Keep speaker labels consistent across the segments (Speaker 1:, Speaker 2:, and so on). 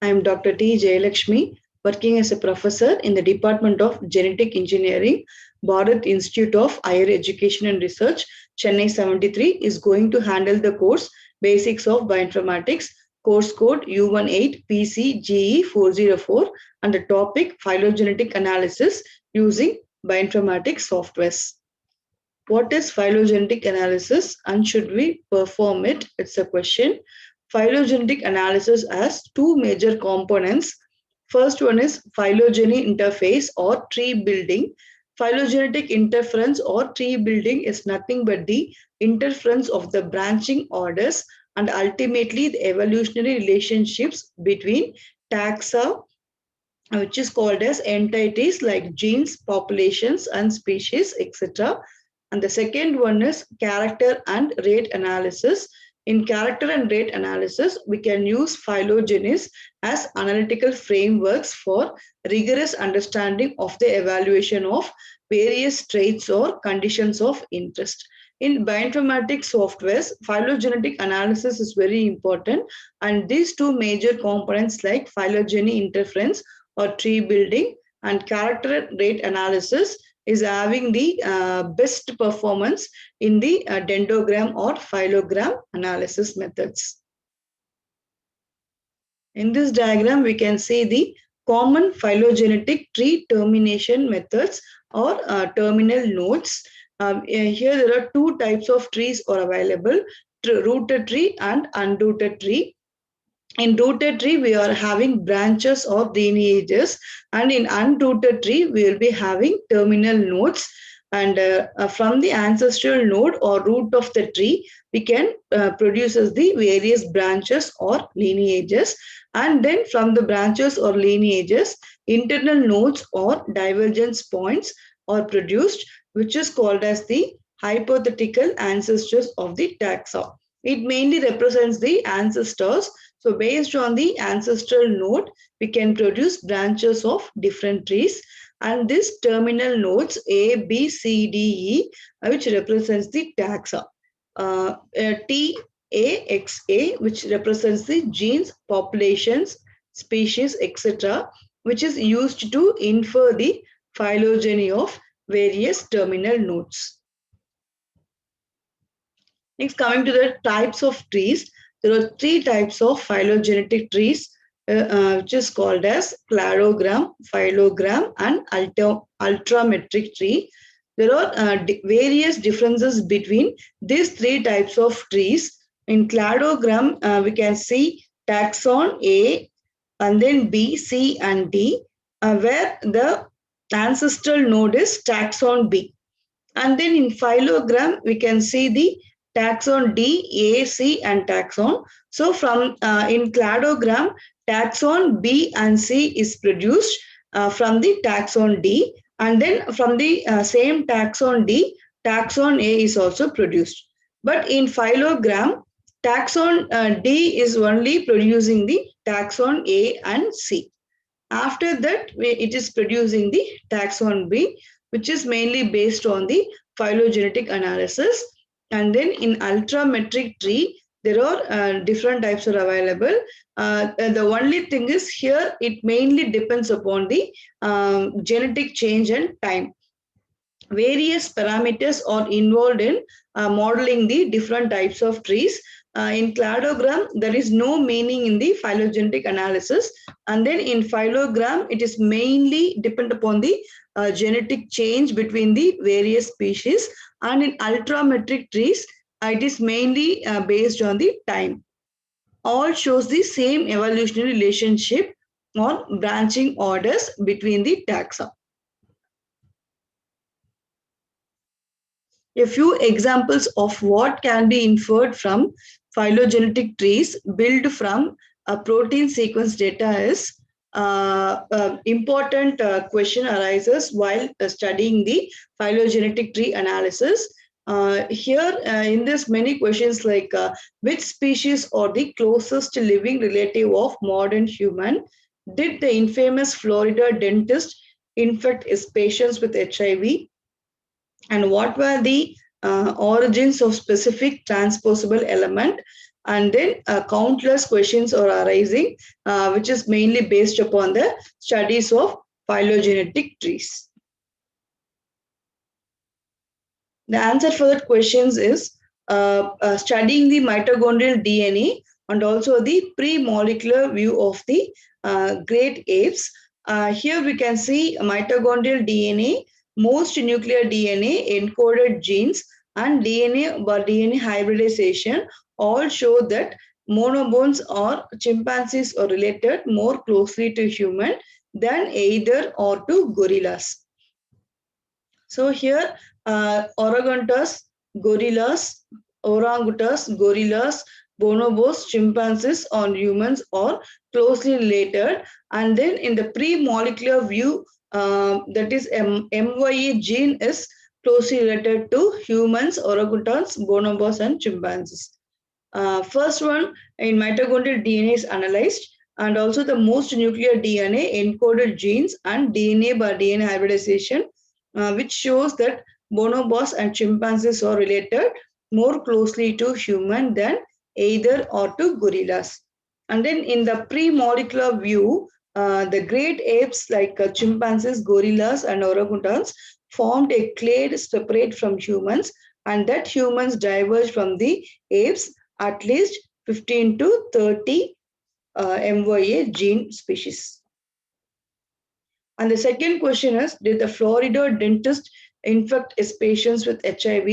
Speaker 1: I am Dr. T. Jayalakshmi, working as a professor in the Department of Genetic Engineering, Bharat Institute of Higher Education and Research, Chennai 73, is going to handle the course Basics of Bioinformatics, course code U18PCGE404, and the topic Phylogenetic Analysis using Bioinformatics softwares. What is phylogenetic analysis and should we perform it? It's a question. Phylogenetic analysis has two major components. First one is phylogeny interface or tree building. Phylogenetic interference or tree building is nothing but the interference of the branching orders and ultimately the evolutionary relationships between taxa, which is called as entities like genes, populations, and species, etc. And the second one is character and rate analysis. In character and rate analysis, we can use phylogenies as analytical frameworks for rigorous understanding of the evaluation of various traits or conditions of interest. In bioinformatics softwares, phylogenetic analysis is very important, and these two major components like phylogeny interference or tree building and character rate analysis is having the best performance in the dendrogram or phylogram analysis methods. In this diagram, we can see the common phylogenetic tree termination methods or terminal nodes. Here there are two types of trees are available, rooted tree and unrooted tree. In rooted tree, we are having branches or lineages, and in unrooted tree, we will be having terminal nodes. And from the ancestral node or root of the tree, we can produces the various branches or lineages. And then from the branches or lineages, internal nodes or divergence points are produced, which is called as the hypothetical ancestors of the taxa. It mainly represents the ancestors. So based on the ancestral node, we can produce branches of different trees. And this terminal nodes A, B, C, D, E, which represents the taxa. T, A, X, A, which represents the genes, populations, species, etc., which is used to infer the phylogeny of various terminal nodes. Next, coming to the types of trees, there are three types of phylogenetic trees, which is called as cladogram, phylogram, and ultrametric tree. There are various differences between these three types of trees. In cladogram, we can see taxon A, and then B, C, and D, where the ancestral node is taxon B. And then in phylogram, we can see the taxon D, A, C, and taxon. So from in cladogram, taxon B and C is produced from the taxon D, and then from the same taxon D, taxon A is also produced. But in phylogram, taxon D is only producing the taxon A and C. After that, it is producing the taxon B, which is mainly based on the phylogenetic analysis. And then in ultrametric tree, there are different types are available. The only thing is here, it mainly depends upon the genetic change and time. Various parameters are involved in modeling the different types of trees. In cladogram, there is no meaning in the phylogenetic analysis. And then in phylogram, it is mainly depend upon the genetic change between the various species. And in ultrametric trees, it is mainly based on the time. All shows the same evolutionary relationship or branching orders between the taxa. A few examples of what can be inferred from phylogenetic trees built from a protein sequence data is important question arises while studying the phylogenetic tree analysis. Here in this many questions like which species are the closest living relative of modern human? Did the infamous Florida dentist infect his patients with HIV? And what were the origins of specific transposable element? and then countless questions are arising, which is mainly based upon the studies of phylogenetic trees. The answer for that questions is studying the mitochondrial DNA and also the pre-molecular view of the great apes. Here we can see mitochondrial DNA, most nuclear DNA, encoded genes, and DNA by DNA hybridization all show that monobones or chimpanzees are related more closely to human than either or to gorillas. So here, orangutans, gorillas, bonobos, chimpanzees, or humans are closely related. And then in the pre-molecular view, that is MYA gene is closely related to humans, orangutans, bonobos, and chimpanzees. First one in mitochondrial DNA is analyzed, and also the most nuclear DNA encoded genes and DNA by DNA hybridization, which shows that bonobos and chimpanzees are related more closely to human than either or to gorillas. And then in the pre-molecular view, the great apes like chimpanzees, gorillas, and orangutans formed a clade separate from humans, and that humans diverged from the apes at least 15 to 30 MYA gene species. And the second question is, did the Florida dentist infect his patients with HIV?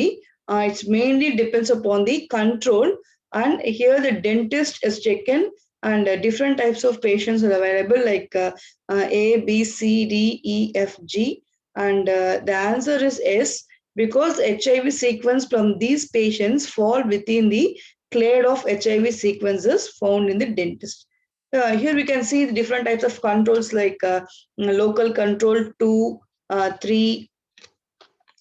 Speaker 1: It mainly depends upon the control. And here the dentist is taken, and different types of patients are available like A, B, C, D, E, F, G. And the answer is S, because HIV sequence from these patients fall within the clade of HIV sequences found in the dentist. Here we can see the different types of controls like local control 2, 3,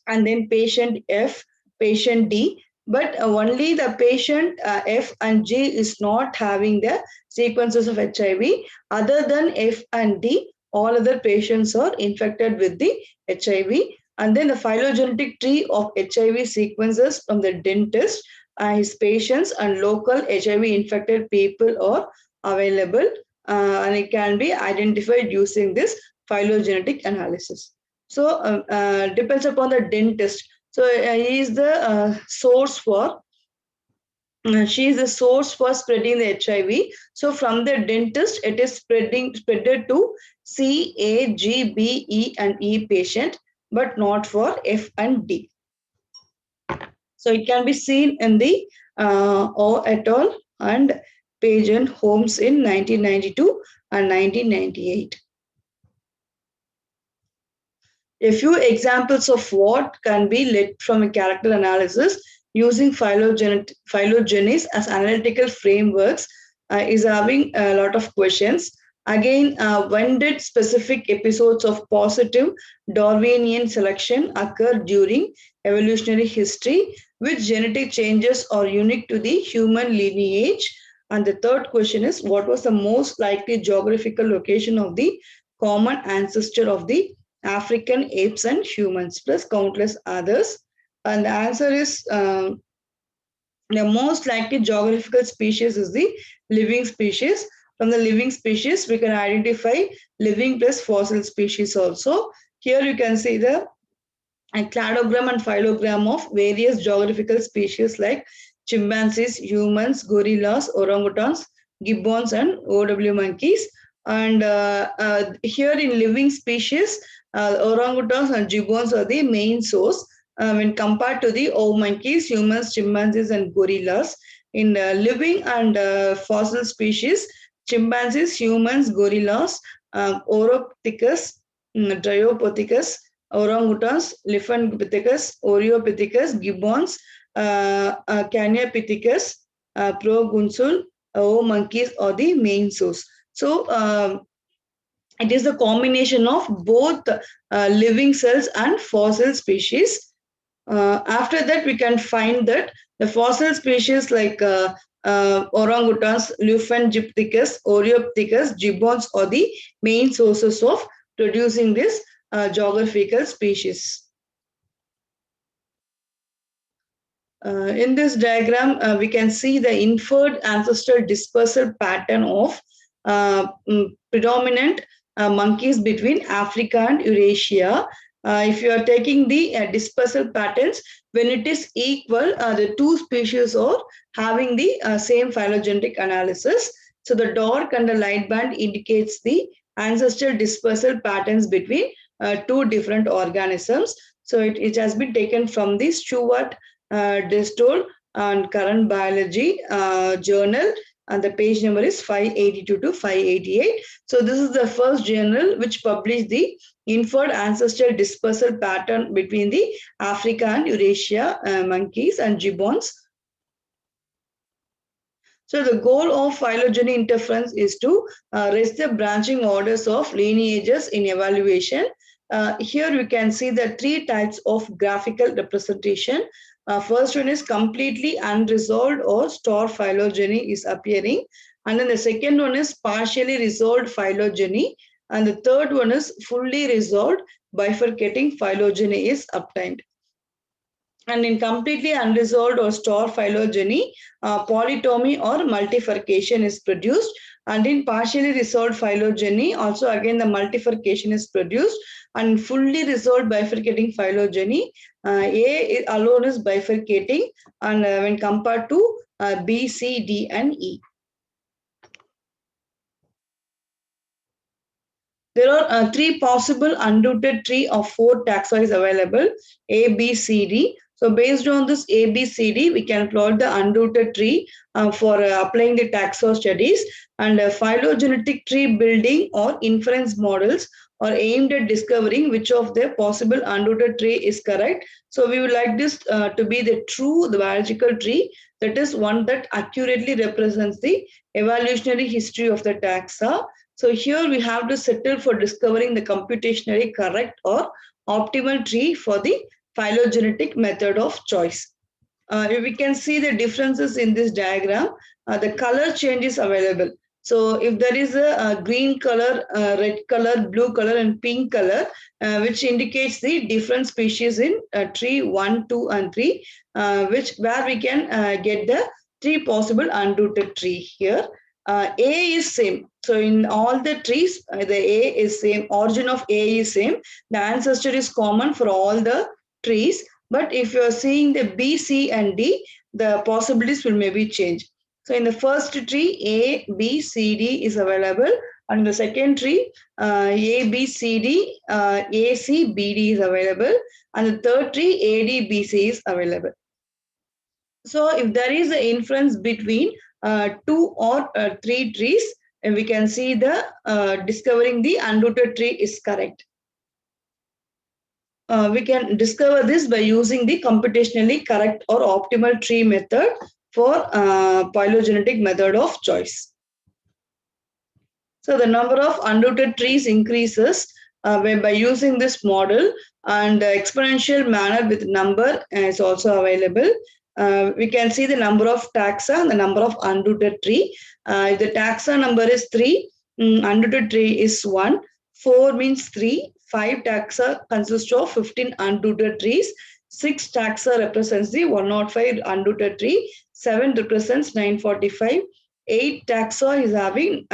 Speaker 1: and then patient F, patient D. But only the patient F and G is not having the sequences of HIV. Other than F and D, all other patients are infected with the HIV. And then the phylogenetic tree of HIV sequences from the dentist, his patients, and local HIV infected people are available, and it can be identified using this phylogenetic analysis. So depends upon the dentist. So he is the source for she is the source for spreading the HIV. So from the dentist, it is spreaded to C, A, G, B, E, and E patient, but not for F and D. So it can be seen in the O et al. And Page and Holmes in 1992 and 1998. A few examples of what can be led from a character analysis using phylogenies as analytical frameworks is having a lot of questions. Again, when did specific episodes of positive Darwinian selection occur during evolutionary history? Which genetic changes are unique to the human lineage? And the third question is, what was the most likely geographical location of the common ancestor of the African apes and humans, plus countless others? And the answer is the most likely geographical species is the living species. From the living species, we can identify living plus fossil species also. Here you can see the cladogram and phylogram of various geographical species like chimpanzees, humans, gorillas, orangutans, gibbons, and OW monkeys. And here in living species, orangutans and gibbons are the main source when compared to the O monkeys, humans, chimpanzees, and gorillas. In living and fossil species, chimpanzees, humans, gorillas, Oropithecus, Dryopithecus, orangutans, Liphanopithecus, Oreopithecus, gibbons, Caniapithecus, Progunsul, O monkeys are the main source. So it is the combination of both living cells and fossil species. After that, we can find that the fossil species like orangutans, Liphanopithecus, Oreopithecus, gibbons are the main sources of producing this geographical species. In this diagram, we can see the inferred ancestral dispersal pattern of predominant monkeys between Africa and Eurasia. If you are taking the dispersal patterns, when it is equal, the two species are having the same phylogenetic analysis. So the dark and the light band indicates the ancestral dispersal patterns between two different organisms. So it has been taken from the Stewart Distol and Current Biology Journal, and the page number is 582 to 588. So this is the first journal which published the inferred ancestral dispersal pattern between the Africa and Eurasia monkeys and gibbons. So the goal of phylogeny interference is to raise the branching orders of lineages in evaluation. Here we can see the three types of graphical representation. First one is completely unresolved or star phylogeny is appearing. And then the second one is partially resolved phylogeny. And the third one is fully resolved bifurcating phylogeny is obtained. And in completely unresolved or star phylogeny, polytomy or multifurcation is produced. And in partially resolved phylogeny, also again the multifurcation is produced. And fully resolved bifurcating phylogeny, A alone is bifurcating, and when compared to B, C, D, and E. There are three possible unrooted tree of four taxa is available, A, B, C, D. So based on this A, B, C, D, we can plot the unrooted tree for applying the taxa studies, and phylogenetic tree building or inference models are aimed at discovering which of the possible unrooted tree is correct. So we would like this to be the biological tree, that is one that accurately represents the evolutionary history of the taxa. So here we have to settle for discovering the computationally correct or optimal tree for the phylogenetic method of choice. We can see the differences in this diagram. The color change is available. So if there is a green color, red color, blue color, and pink color, which indicates the different species in tree 1, 2, and 3, where we can get the three possible unrooted tree here. A is same. So in all the trees, the A is same. Origin of A is same. The ancestor is common for all the trees. But if you are seeing the B, C, and D, the possibilities will maybe change. So in the first tree, A, B, C, D is available. And the second tree, A, B, C, D, A, C, B, D is available. And the third tree, A, D, B, C is available. So if there is an inference between two or three trees, and we can see the discovering the unrooted tree is correct. We can discover this by using the computationally correct or optimal tree method for phylogenetic method of choice. So the number of unrooted trees increases by using this model, and exponential manner with number is also available. We can see the number of taxa and the number of unrooted tree. If the taxa number is 3, unrooted tree is 1, 4 means 3, 5 taxa consists of 15 unrooted trees, 6 taxa represents the 105 unrooted tree, 7 represents 945, 8 taxa is having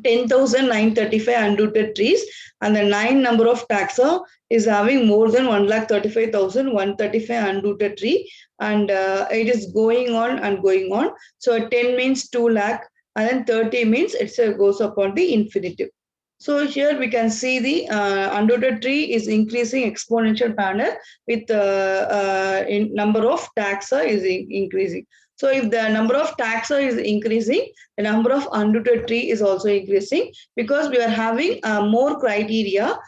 Speaker 1: 10,935 unrooted trees, and the 9 number of taxa is having more than 1,35,135 unrooted tree, and it is going on and going on. So 10 means 2 lakh, and then 30 means it goes upon the infinitive. So here we can see the unrooted tree is increasing exponential manner with in number of taxa is increasing. So if the number of taxa is increasing, the number of unrooted tree is also increasing, because we are having more criteria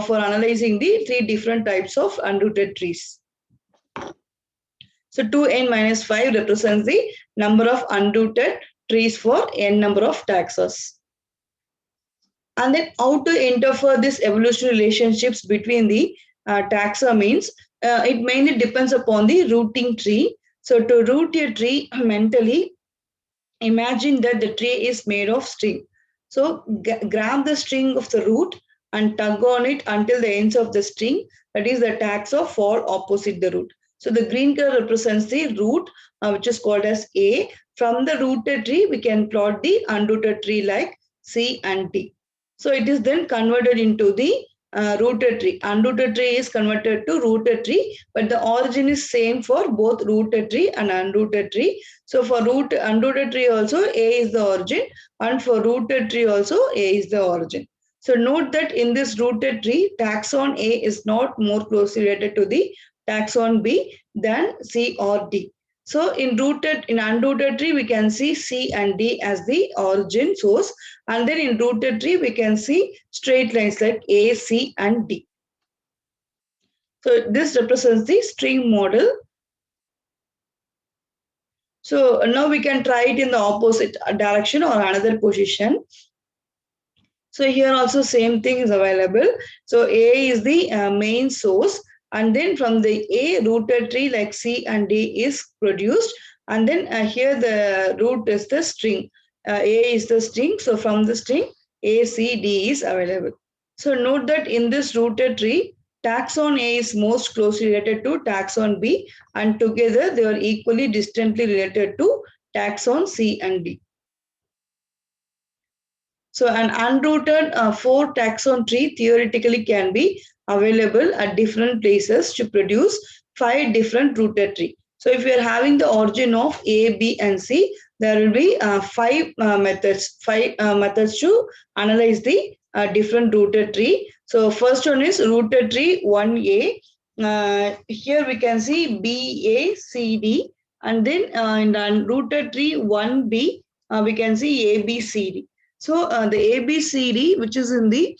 Speaker 1: for analyzing the 3 different types of unrooted trees. So 2n minus 5 represents the number of unrooted trees for n number of taxas. And then how to interpret this evolutionary relationships between the taxa means it mainly depends upon the rooting tree. So to root a tree mentally, imagine that the tree is made of string. So grab the string of the root and tug on it until the ends of the string, that is the taxa, fall opposite the root. So the green color represents the root, which is called as A. From the rooted tree, we can plot the unrooted tree like C and D. So it is then converted into the rooted tree. Unrooted tree is converted to rooted tree, but the origin is same for both rooted tree and unrooted tree. So for unrooted tree also A is the origin, and for rooted tree also A is the origin. So note that in this rooted tree, taxon A is not more closely related to the taxon B than C or D. So in unrooted tree, we can see C and D as the origin source, and then in rooted tree, we can see straight lines like A, C, and D. So this represents the string model. So now we can try it in the opposite direction or another position. So here also same thing is available. So A is the main source, and then from the A rooted tree like C and D is produced, and then here the root is the string. A is the string, so from the string A, C, D is available. So note that in this rooted tree, taxon A is most closely related to taxon B, and together they are equally distantly related to taxon C and D. So an unrooted 4 taxon tree theoretically can be available at different places to produce 5 different rooted tree. So if you are having the origin of A, B and C, there will be 5 methods to analyze the different rooted tree. So first one is rooted tree 1A. Here we can see B, A, C, D, and then in the rooted tree 1B, we can see A, B, C, D. So the ABCD, which is in the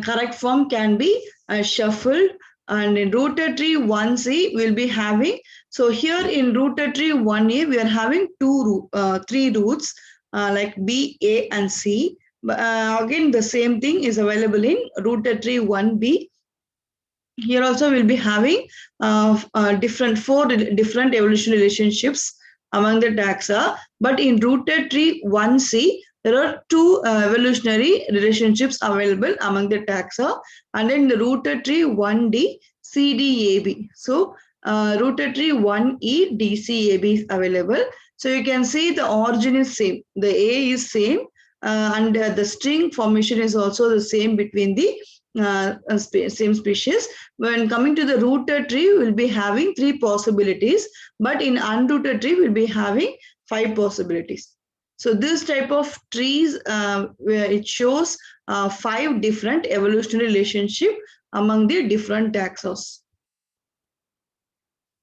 Speaker 1: correct form, can be shuffled, and in rooted tree 1C will be having. So here in rooted tree 1A, we are having 3 roots like B, A, and C. But again, the same thing is available in rooted tree 1B. Here also we'll be having 4 different evolution relationships among the taxa. But in rooted tree 1C, there are 2 evolutionary relationships available among the taxa, and then the rooted tree 1D, CDAB. So rooted tree 1E, DCAB is available. So you can see the origin is same. The A is same, and the string formation is also the same between the same species. When coming to the rooted tree, we'll be having 3 possibilities, but in unrooted tree, we'll be having 5 possibilities. So this type of trees, where it shows 5 different evolutionary relationship among the different taxons.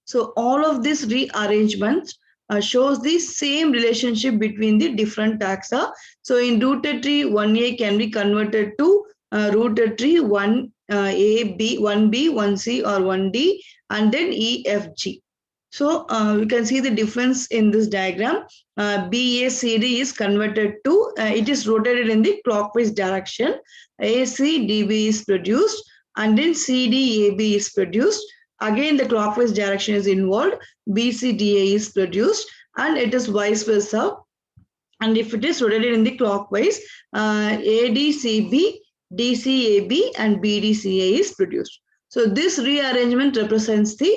Speaker 1: So all of this rearrangement shows the same relationship between the different taxa. So in rooted tree 1A can be converted to rooted tree 1A, B, 1B, 1C or 1D, and then E, F, G. So we can see the difference in this diagram. BACD is converted to, it is rotated in the clockwise direction. ACDB is produced, and then CDAB is produced. Again, the clockwise direction is involved. BCDA is produced, and it is vice versa. And if it is rotated in the clockwise, ADCB, DCAB, and BDCA is produced. So this rearrangement represents the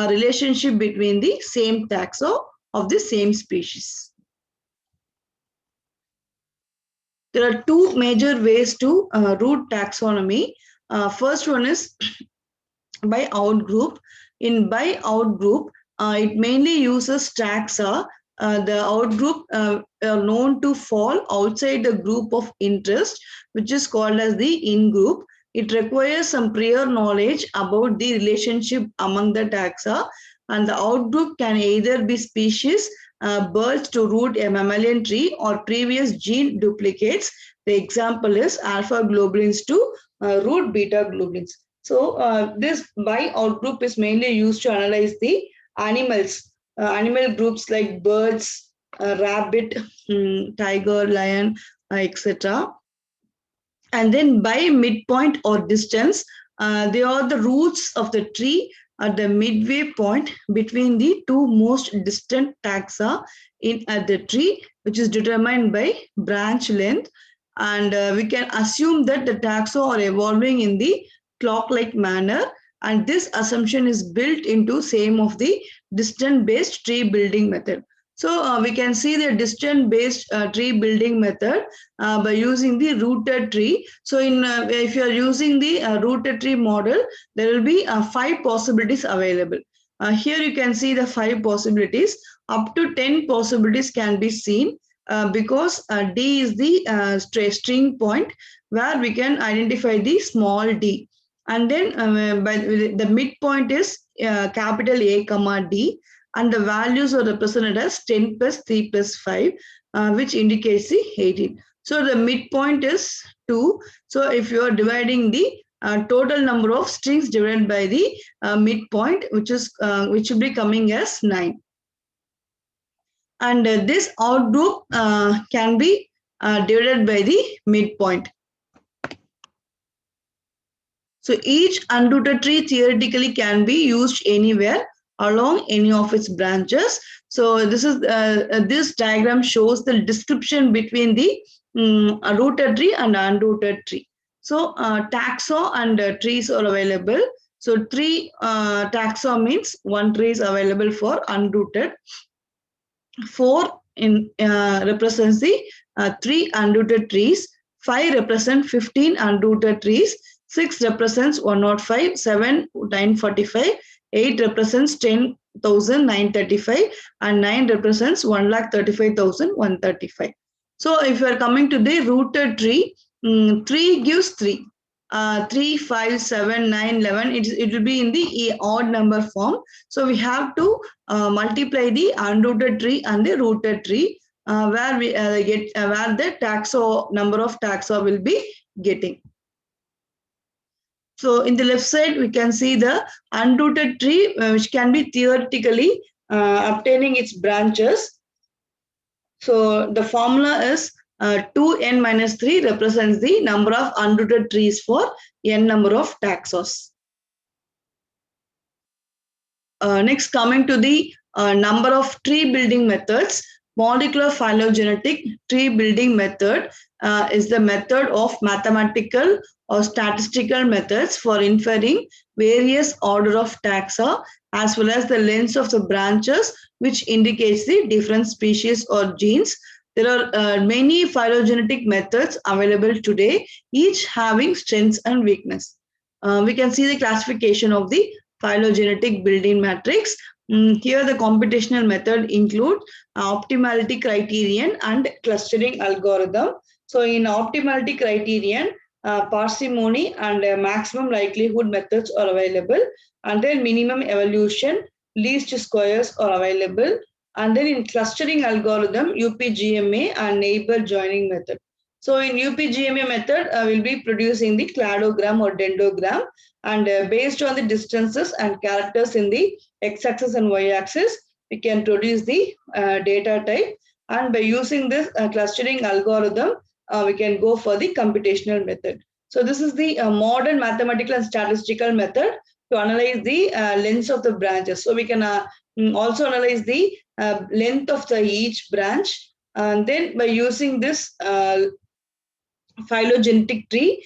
Speaker 1: relationship between the same taxa of the same species. There are 2 major ways to root taxonomy. First one is by outgroup. In by outgroup, it mainly uses taxa. The outgroup are known to fall outside the group of interest, which is called as the in-group. It requires some prior knowledge about the relationship among the taxa, and the outgroup can either be species, birds to root a mammalian tree, or previous gene duplicates. The example is alpha globulins to root beta globulins. So this by outgroup is mainly used to analyze the animals, animal groups like birds, rabbit, tiger, lion, etc. And then by midpoint or distance, they are the roots of the tree at the midway point between the 2 most distant taxa at the tree, which is determined by branch length. And we can assume that the taxa are evolving in the clock-like manner, and this assumption is built into same of the distance based tree building method. So we can see the distance based tree building method by using the rooted tree. So if you are using the rooted tree model, there will be 5 possibilities available. Here you can see the 5 possibilities. Up to 10 possibilities can be seen because D is the string point where we can identify the small d. And then by the midpoint is capital A comma D, and the values are represented as 10 plus 3 plus 5, which indicates the 18. So the midpoint is 2. So if you are dividing the total number of strings divided by the midpoint, which will be coming as 9. And this outgroup can be divided by the midpoint. So each unrooted tree theoretically can be used anywhere along any of its branches. So this diagram shows the description between the rooted tree and unrooted tree. So taxa and trees are available. So 3 taxa means 1 tree is available for unrooted. 4 represents the 3 unrooted trees. 5 represent 15 unrooted trees. 6 represents 105, 7 945, 8 represents 10,935, and 9 represents 1,35,135. So if you are coming to the rooted tree, 3 gives 3. 3, 5, 7, 9, 11, it will be in the odd number form. So we have to multiply the unrooted tree and the rooted tree where we get where the number of taxa will be getting. So in the left side, we can see the unrooted tree, which can be theoretically obtaining its branches. So the formula is 2n minus 3 represents the number of unrooted trees for n number of taxas. Next, coming to the number of tree building methods, molecular phylogenetic tree building method is the method of mathematical or statistical methods for inferring various order of taxa as well as the lengths of the branches, which indicates the different species or genes. There are many phylogenetic methods available today, each having strengths and weakness. We can see the classification of the phylogenetic building matrix. Here the computational method include optimality criterion and clustering algorithm. So in optimality criterion, parsimony and maximum likelihood methods are available, and then minimum evolution, least squares are available, and then in clustering algorithm, UPGMA and neighbor joining method. So in UPGMA method, we'll be producing the cladogram or dendrogram, and based on the distances and characters in the x-axis and y-axis, we can produce the data type. And by using this clustering algorithm, we can go for the computational method. So this is the modern mathematical and statistical method to analyze the lengths of the branches. So we can also analyze the length of each branch, and then by using this phylogenetic tree,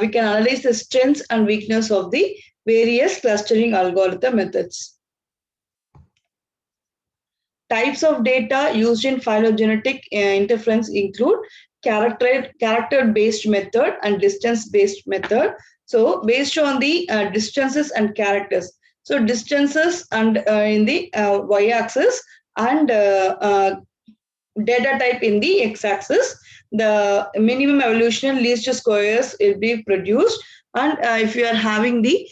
Speaker 1: we can analyze the strengths and weakness of the various clustering algorithm methods. Types of data used in phylogenetic interference include character-based method and distance-based method. So based on the distances and characters. So distances and in the y-axis and data type in the x-axis, the minimum evolution least squares will be produced. And if you are having the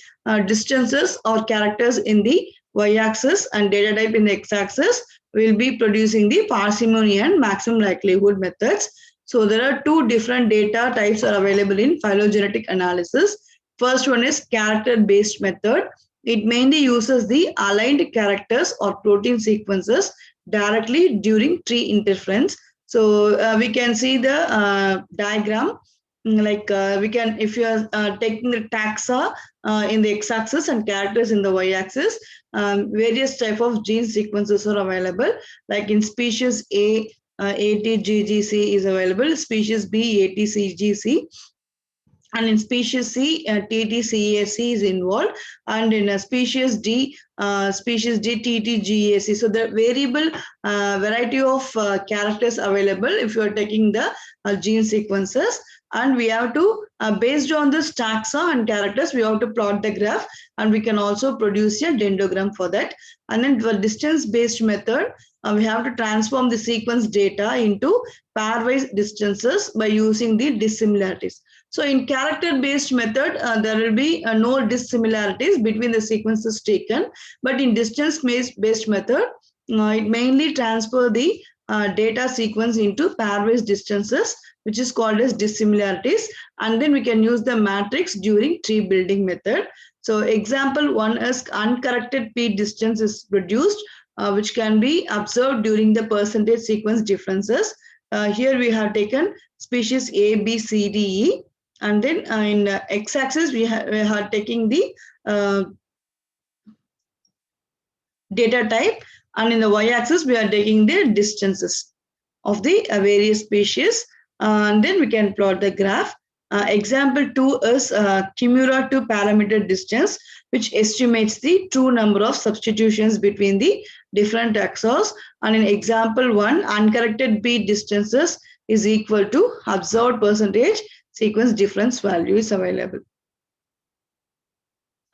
Speaker 1: distances or characters in the y-axis and data type in the x-axis, we will be producing the parsimony and maximum likelihood methods. So there are 2 different data types are available in phylogenetic analysis. First one is character-based method. It mainly uses the aligned characters or protein sequences directly during tree interference. So we can see the diagram. Like we can, if you are taking the taxa in the x-axis and characters in the y-axis, various type of gene sequences are available. Like in species A, ATGGC is available. Species B, ATCGC. and in species C, TTCAC is involved, and in species D, TTGAC. So the variable variety of characters available if you are taking the gene sequences, and we have to based on this taxa and characters, we have to plot the graph, and we can also produce a dendrogram for that. And then for distance based method, we have to transform the sequence data into pairwise distances by using the dissimilarities. So in character-based method, there will be no dissimilarities between the sequences taken, but in distance-based method, it mainly transfer the data sequence into pairwise distances, which is called as dissimilarities, and then we can use the matrix during tree building method. So example one is uncorrected p distance is produced, which can be observed during the percentage sequence differences. Here we have taken species A, B, C, D, E, and then in x-axis we are taking the data type, and in the y-axis we are taking the distances of the various species, and then we can plot the graph. Example 2 is cumulative parameter distance, which estimates the true number of substitutions between the different taxons, and in example 1, uncorrected p distances is equal to observed percentage sequence difference value is available.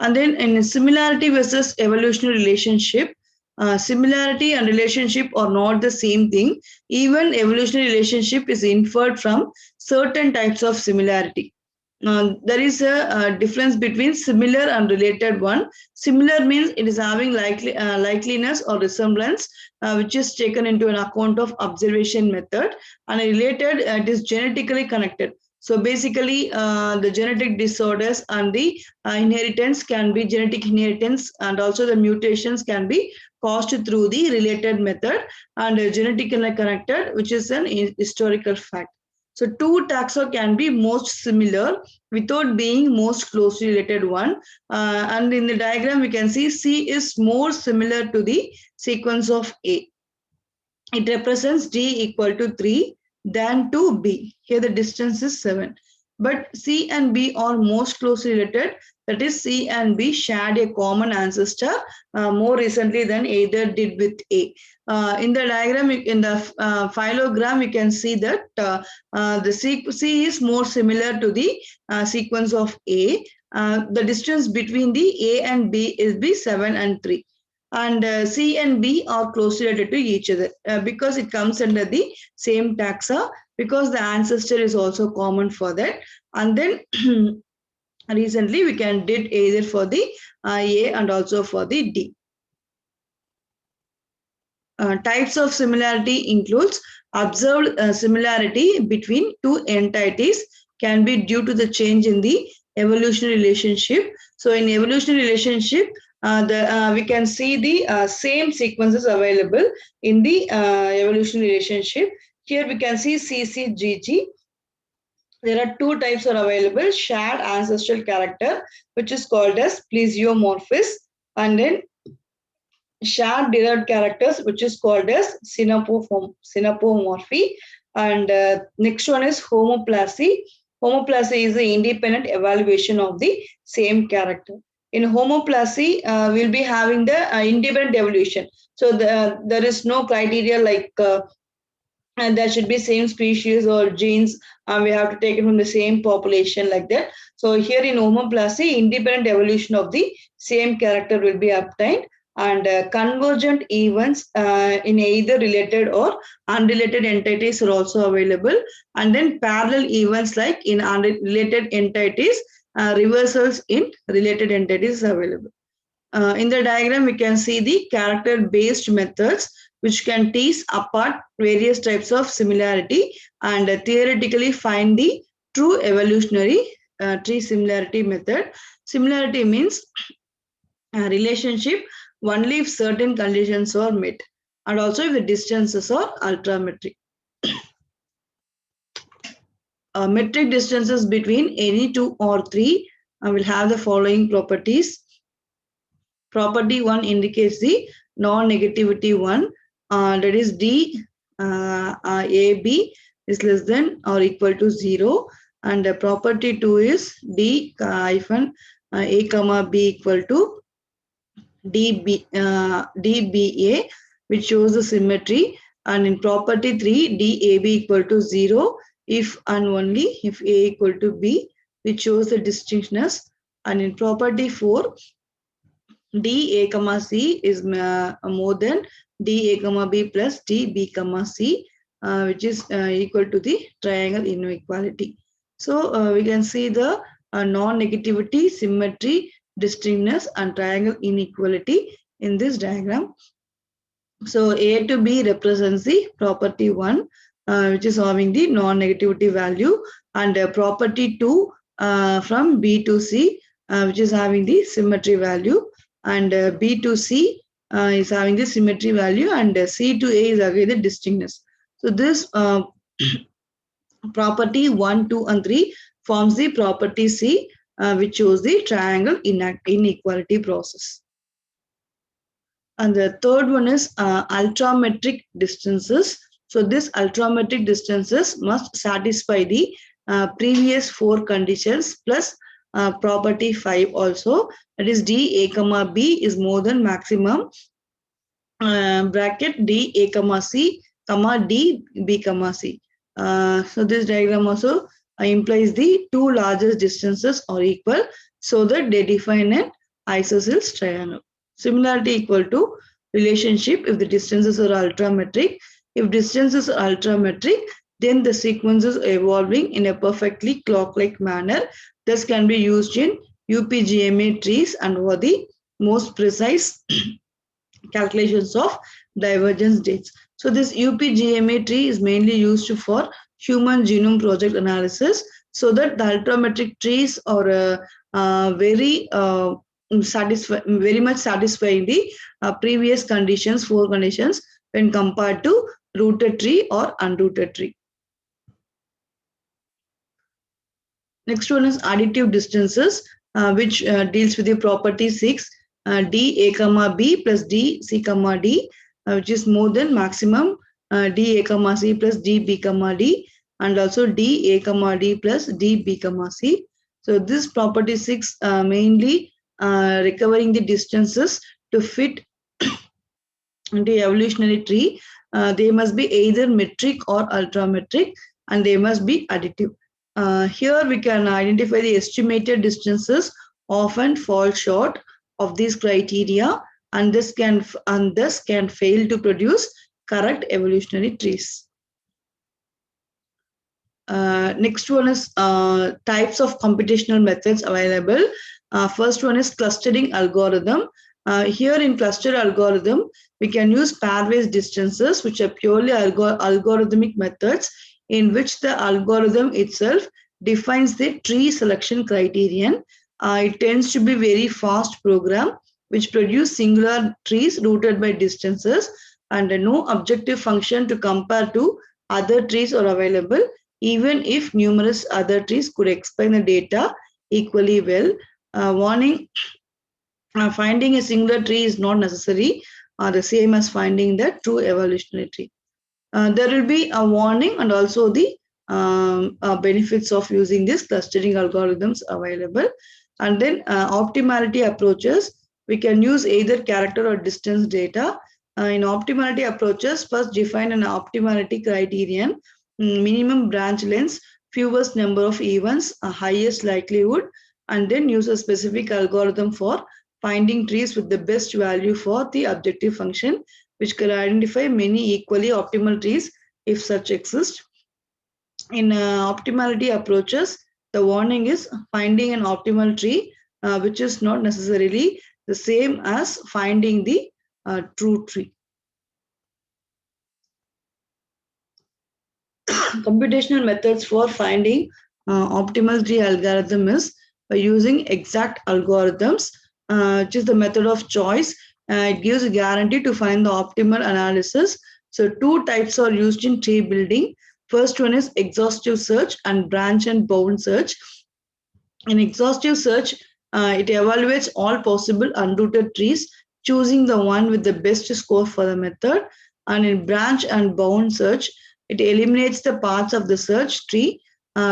Speaker 1: And then in similarity versus evolutionary relationship, similarity and relationship are not the same thing. Even evolutionary relationship is inferred from certain types of similarity. There is a difference between similar and related one. Similar means it is having likeliness or resemblance, which is taken into an account of observation method, and related, it is genetically connected. So basically, the genetic disorders and the inheritance can be genetic inheritance, and also the mutations can be caused through the related method, and genetically connected, which is an historical fact. So two taxa can be most similar without being most closely related one. And in the diagram, we can see C is more similar to the sequence of A. It represents D equal to 3 than to B. Here the distance is 7. But C and B are most closely related. That is, C and B shared a common ancestor more recently than either did with A. In the diagram, in the phylogram, you can see that the C is more similar to the sequence of A. The distance between the A and B is B 7 and 3. And C and B are closely related to each other because it comes under the same taxa, because the ancestor is also common for that. And then recently we can did either for the A and also for the D. Types of similarity includes observed similarity between two entities can be due to the change in the evolutionary relationship. So in evolutionary relationship, we can see the same sequences available in the evolutionary relationship. Here we can see CCGG. There are two types are available: shared ancestral character, which is called as plesiomorphism, and then shared derived characters, which is called as synapomorphy. And next one is homoplasy. Homoplasy is the independent evaluation of the same character. In homoplasy, we'll be having the independent evolution. So there is no criteria like and there should be same species or genes. We have to take it from the same population like that. So here in homoplasy, independent evolution of the same character will be obtained, and convergent events in either related or unrelated entities are also available, and then parallel events like in unrelated entities, reversals in related entities available. In the diagram, we can see the character-based methods which can tease apart various types of similarity and theoretically find the true evolutionary tree similarity method. Similarity means a relationship only if certain conditions are met, and also if the distances are ultrametric. Metric distances between any two or three will have the following properties. Property 1 indicates the non-negativity one, that is D AB is less than or equal to 0. and property 2 is D hyphen A comma B equal to DBA, which shows the symmetry, and in property 3 DAB equal to 0 if and only if A equal to B, which shows the distinctness, and in property 4 D A comma C is more than D A comma B plus D B comma C, which is equal to the triangle inequality. So we can see the non-negativity, symmetry, distinctness, and triangle inequality in this diagram. So A to B represents the property 1, which is having the non-negativity value, and property 2 from B to C, which is having the symmetry value, and B to C is having the symmetry value, and C to A is again the distinctness. So this property 1, 2, and 3 forms the property C, which shows the triangle inequality process. And the third one is ultrametric distances. So this ultrametric distances must satisfy the previous 4 conditions plus property 5 also. That is D A comma B is more than maximum bracket D A comma C comma D B comma C. So this diagram also implies the 2 largest distances are equal, so that they define an isosceles triangle. Similarity equal to relationship if the distances are ultrametric. If distances are ultrametric, then the sequences are evolving in a perfectly clock-like manner. This can be used in UPGMA trees and for the most precise calculations of divergence dates. So this UPGMA tree is mainly used for human genome project analysis, so that the ultrametric trees are very much satisfying the previous conditions, 4 conditions, when compared to rooted tree or unrooted tree. Next one is additive distances, which deals with the property 6, D A comma B plus D C comma D, which is more than maximum D A comma C plus D B comma D, and also D A comma D plus D B comma C. So this property 6 mainly recovering the distances to fit into evolutionary tree. They must be either metric or ultrametric, and they must be additive. Here we can identify the estimated distances often fall short of these criteria, and thus can fail to produce correct evolutionary trees. Next one is types of computational methods available. First one is clustering algorithm. Here in cluster algorithm, we can use pairwise distances, which are purely algorithmic methods in which the algorithm itself defines the tree selection criterion. It tends to be very fast program which produce singular trees rooted by distances, and no objective function to compare to other trees are available, even if numerous other trees could explain the data equally well. Warning, finding a singular tree is not necessary or the same as finding the true evolutionary tree. There will be a warning and also the benefits of using these clustering algorithms available. And then optimality approaches, we can use either character or distance data. In optimality approaches, first define an optimality criterion, minimum branch lengths, fewest number of events, highest likelihood, and then use a specific algorithm for finding trees with the best value for the objective function, which can identify many equally optimal trees if such exist. In optimality approaches, the warning is finding an optimal tree, which is not necessarily the same as finding the true tree. Computational methods for finding optimal tree algorithm is by using exact algorithms, which is the method of choice. It gives a guarantee to find the optimal analysis. So 2 types are used in tree building. First one is exhaustive search and branch and bound search. In exhaustive search, it evaluates all possible unrooted trees, choosing the one with the best score for the method. And in branch and bound search, it eliminates the parts of the search tree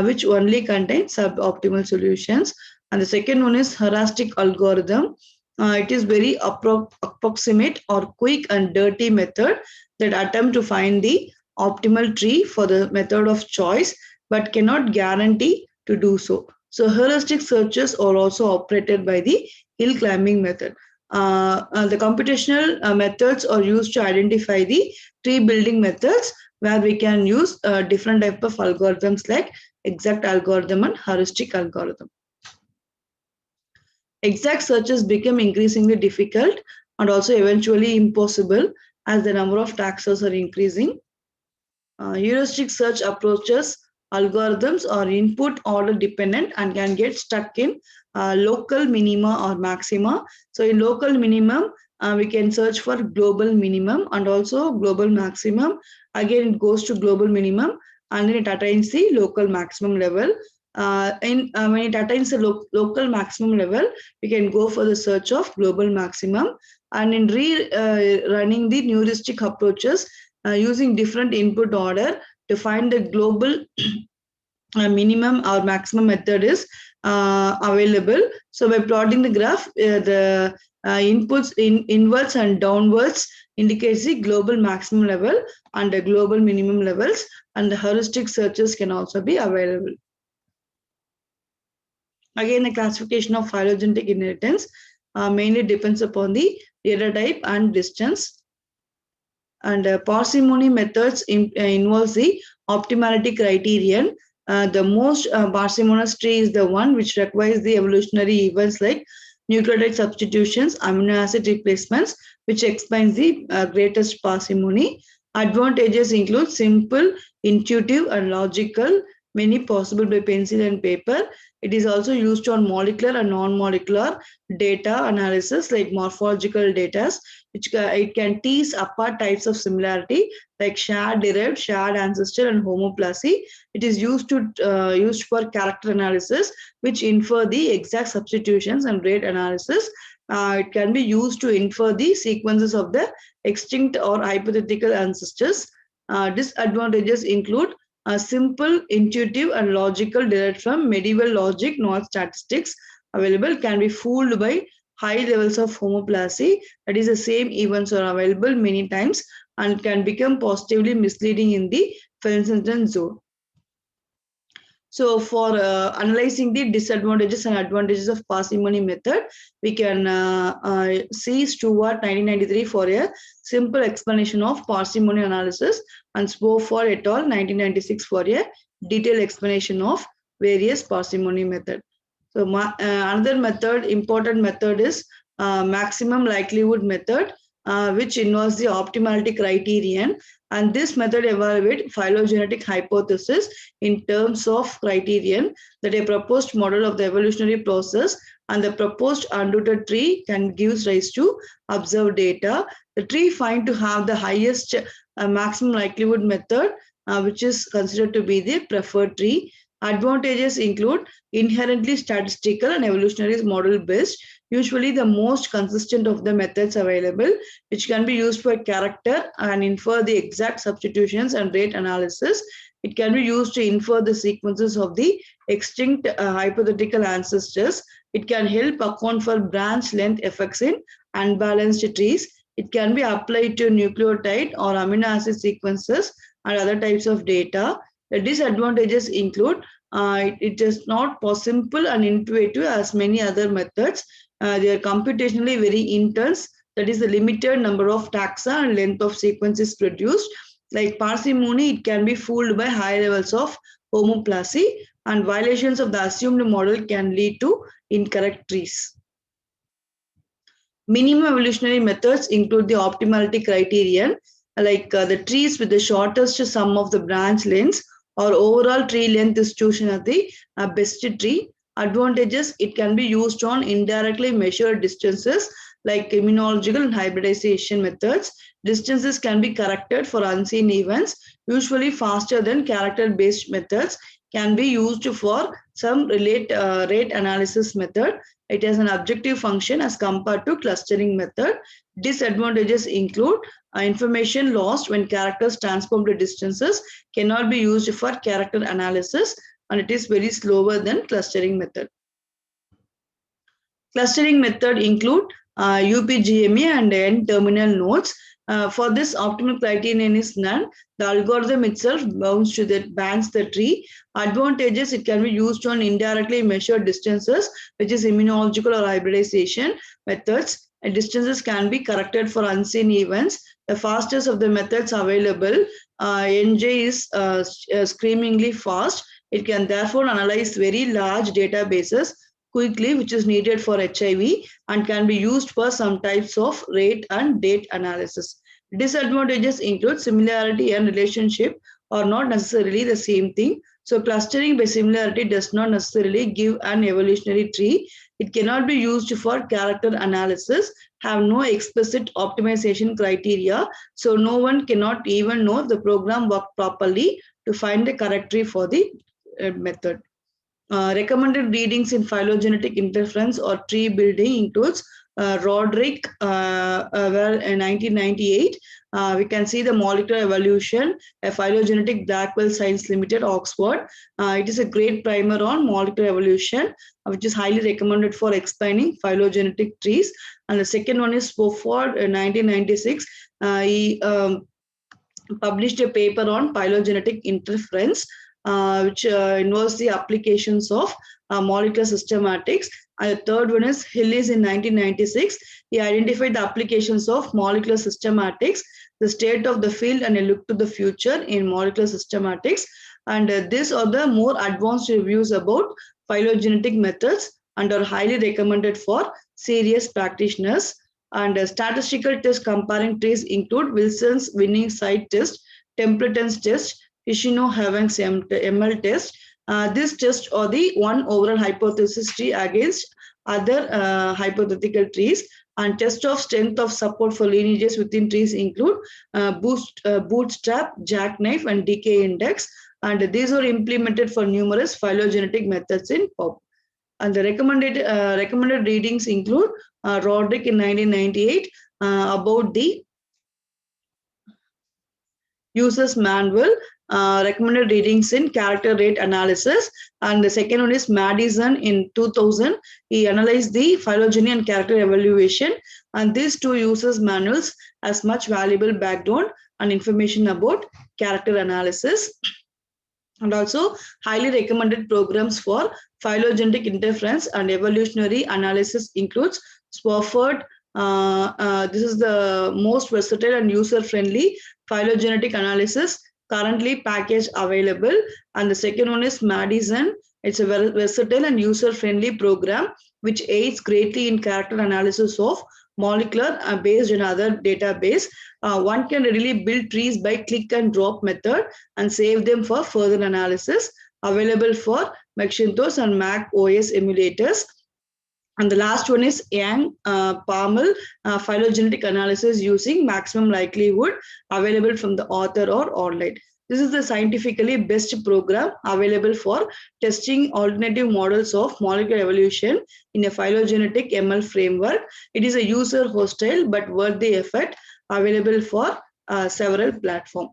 Speaker 1: which only contains suboptimal solutions. And the second one is heuristic algorithm. It is very approximate or quick and dirty method that attempt to find the optimal tree for the method of choice, but cannot guarantee to do so. So heuristic searches are also operated by the hill climbing method. The computational methods are used to identify the tree building methods, where we can use different type of algorithms like exact algorithm and heuristic algorithm. Exact searches become increasingly difficult and also eventually impossible as the number of taxes are increasing. Heuristic search approaches algorithms are input order dependent and can get stuck in local minima or maxima. So in local minimum, we can search for global minimum and also global maximum. Again, it goes to global minimum and then it attains the local maximum level. When it attains the local maximum level, we can go for the search of global maximum. And in running the heuristic approaches, using different input order to find the global minimum or maximum method is available. So by plotting the graph, the inputs inwards and downwards indicates the global maximum level and the global minimum levels, and the heuristic searches can also be available. Again, the classification of phylogenetic inheritance mainly depends upon the data type and distance. And parsimony methods involves the optimality criterion. The most parsimonious tree is the one which requires the evolutionary events like nucleotide substitutions, amino acid replacements, which explains the greatest parsimony. Advantages include simple, intuitive, and logical, many possible by pencil and paper. It is also used on molecular and non-molecular data analysis like morphological data, which it can tease apart types of similarity like shared derived, shared ancestor, and homoplasy. It is used for character analysis, which infer the exact substitutions, and rate analysis. It can be used to infer the sequences of the extinct or hypothetical ancestors. Disadvantages include simple, intuitive, and logical derived from medieval logic, not statistics available, can be fooled by high levels of homoplasy. That is, the same events are available many times and can become positively misleading in the Felsenden zone. So for analyzing the disadvantages and advantages of parsimony method, we can see Stewart 1993 for a simple explanation of parsimony analysis, and Spofford et al. 1996 for a detailed explanation of various parsimony method. So another method, important method is maximum likelihood method, which involves the optimality criterion. And this method evaluates phylogenetic hypothesis in terms of criterion that a proposed model of the evolutionary process and the proposed unrooted tree can give rise to observed data. The tree find to have the highest maximum likelihood method, which is considered to be the preferred tree. Advantages include inherently statistical and evolutionary model based, usually the most consistent of the methods available, which can be used for character and infer the exact substitutions and rate analysis. It can be used to infer the sequences of the extinct hypothetical ancestors. It can help account for branch length effects in unbalanced trees. It can be applied to nucleotide or amino acid sequences and other types of data. The disadvantages include it is not simple and intuitive as many other methods. They are computationally very intense. That is, the limited number of taxa and length of sequences produced. Like parsimony, it can be fooled by high levels of homoplasy, and violations of the assumed model can lead to incorrect trees. Minimum evolutionary methods include the optimality criterion, like the trees with the shortest sum of the branch lengths or overall tree length is chosen as the best tree. Advantages, it can be used on indirectly measured distances like immunological and hybridization methods. Distances can be corrected for unseen events, usually faster than character-based methods. Can be used for some rate analysis method. It has an objective function as compared to clustering method. Disadvantages include information lost when characters transform to distances, cannot be used for character analysis. and it is very slower than clustering method. Clustering method include UPGMA and N-terminal nodes. For this, optimal criterion is none. The algorithm itself bans the tree. Advantages: it can be used on indirectly measured distances, which is immunological or hybridization methods. Distances can be corrected for unseen events. The fastest of the methods available, NJ is screamingly fast. It can therefore analyze very large databases quickly, which is needed for HIV, and can be used for some types of rate and date analysis. Disadvantages include similarity and relationship are not necessarily the same thing. So clustering by similarity does not necessarily give an evolutionary tree. It cannot be used for character analysis, have no explicit optimization criteria, so no one cannot even know if the program worked properly to find the correct tree for the method. Recommended readings in phylogenetic interference or tree building includes Roderick, where in 1998, we can see the molecular evolution, a phylogenetic Blackwell Science Limited, Oxford. It is a great primer on molecular evolution, which is highly recommended for explaining phylogenetic trees. And the second one is Spofford in 1996. He published a paper on phylogenetic interference, which involves the applications of molecular systematics. And the third one is Hillis in 1996. He identified the applications of molecular systematics, the state of the field, and a look to the future in molecular systematics. And these are the more advanced reviews about phylogenetic methods and are highly recommended for serious practitioners. And statistical tests comparing trees include Wilson's winning site test, Templeton's test, Ishino-Havens ML test. This test or the one overall hypothesis tree against other hypothetical trees, and test of strength of support for lineages within trees include bootstrap, jackknife, and decay index. And these are implemented for numerous phylogenetic methods in PUB. And the recommended readings include Roderick in 1998 about the user's manual, recommended readings in character rate analysis, and the second one is Madison in 2000. He analyzed the phylogeny and character evaluation, and these two users manuals has much valuable background and information about character analysis. And also highly recommended programs for phylogenetic interference and evolutionary analysis includes Spofford. This is the most versatile and user-friendly phylogenetic analysis currently packaged available. And the second one is Madison. It's a very versatile and user-friendly program which aids greatly in character analysis of molecular based on other database. One can really build trees by click and drop method and save them for further analysis. Available for Macintosh and Mac OS emulators. And the last one is Yang Palmer phylogenetic analysis using maximum likelihood, available from the author or online. This is the scientifically best program available for testing alternative models of molecular evolution in a phylogenetic ML framework. It is a user hostile but worth the effort, available for several platforms.